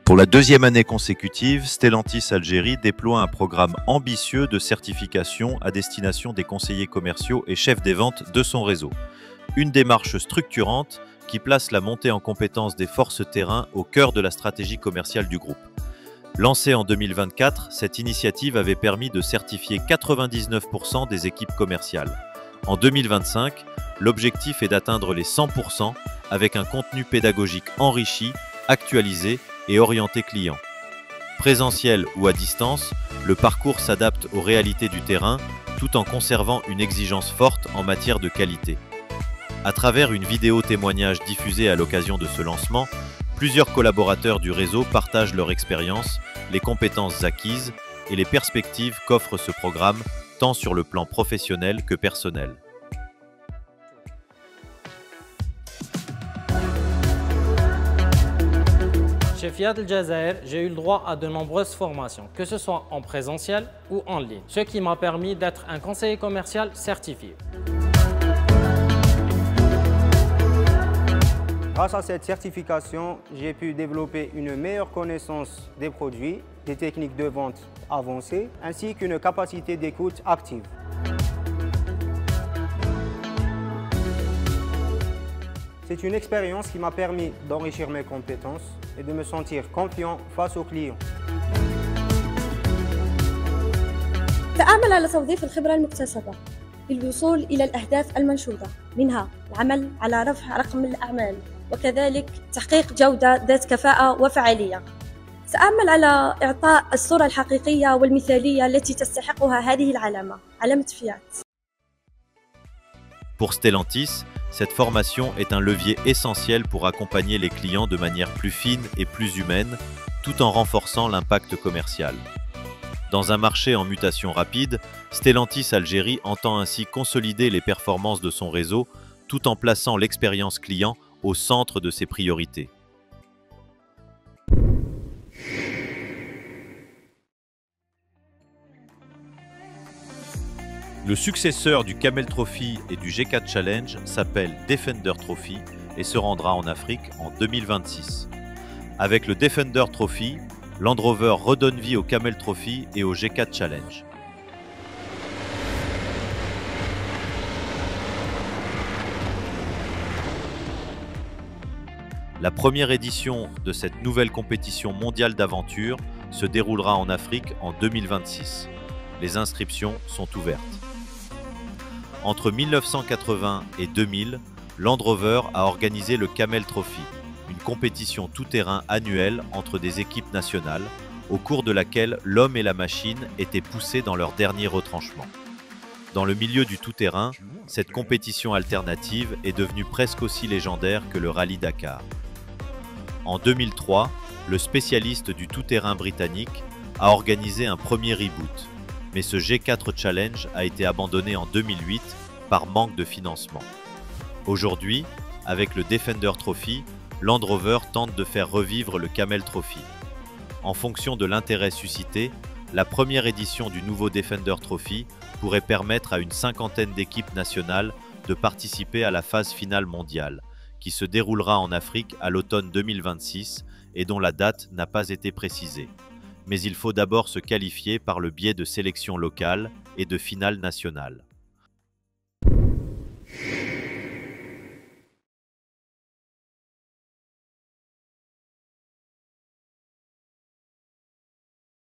Pour la deuxième année consécutive, Stellantis Algérie déploie un programme ambitieux de certification à destination des conseillers commerciaux et chefs des ventes de son réseau. Une démarche structurante qui place la montée en compétence des forces terrain au cœur de la stratégie commerciale du groupe. Lancée en 2024, cette initiative avait permis de certifier 99% des équipes commerciales. En 2025, l'objectif est d'atteindre les 100% avec un contenu pédagogique enrichi, actualisé et orienté client. Présentiel ou à distance, le parcours s'adapte aux réalités du terrain tout en conservant une exigence forte en matière de qualité. À travers une vidéo témoignage diffusée à l'occasion de ce lancement, plusieurs collaborateurs du réseau partagent leur expérience, les compétences acquises et les perspectives qu'offre ce programme, tant sur le plan professionnel que personnel. Chez Fiat El Jazair, j'ai eu le droit à de nombreuses formations, que ce soit en présentiel ou en ligne, ce qui m'a permis d'être un conseiller commercial certifié. Grâce à cette certification, j'ai pu développer une meilleure connaissance des produits, des techniques de vente avancées, ainsi qu'une capacité d'écoute active. C'est une expérience qui m'a permis d'enrichir mes compétences et de me sentir confiant face aux clients. سأعمل على توظيف الخبرة المكتسبة للوصول إلى الأهداف المنشودة، منها العمل على رفع رقم الأعمال وكذلك تحقيق جودة ذات كفاءة وفعالية. سأعمل على إعطاء الصورة الحقيقية والمثالية التي تستحقها هذه العلامة، علامة فيات. Pour Stellantis, cette formation est un levier essentiel pour accompagner les clients de manière plus fine et plus humaine, tout en renforçant l'impact commercial. Dans un marché en mutation rapide, Stellantis Algérie entend ainsi consolider les performances de son réseau, tout en plaçant l'expérience client au centre de ses priorités. Le successeur du Camel Trophy et du G4 Challenge s'appelle Defender Trophy et se rendra en Afrique en 2026. Avec le Defender Trophy, Land Rover redonne vie au Camel Trophy et au G4 Challenge. La première édition de cette nouvelle compétition mondiale d'aventure se déroulera en Afrique en 2026. Les inscriptions sont ouvertes. Entre 1980 et 2000, Land Rover a organisé le Camel Trophy, une compétition tout-terrain annuelle entre des équipes nationales, au cours de laquelle l'homme et la machine étaient poussés dans leur dernier retranchement. Dans le milieu du tout-terrain, cette compétition alternative est devenue presque aussi légendaire que le Rallye Dakar. En 2003, le spécialiste du tout-terrain britannique a organisé un premier reboot, mais ce G4 Challenge a été abandonné en 2008 par manque de financement. Aujourd'hui, avec le Defender Trophy, Land Rover tente de faire revivre le Camel Trophy. En fonction de l'intérêt suscité, la première édition du nouveau Defender Trophy pourrait permettre à une cinquantaine d'équipes nationales de participer à la phase finale mondiale, qui se déroulera en Afrique à l'automne 2026 et dont la date n'a pas été précisée. Mais il faut d'abord se qualifier par le biais de sélections locales et de finales nationales.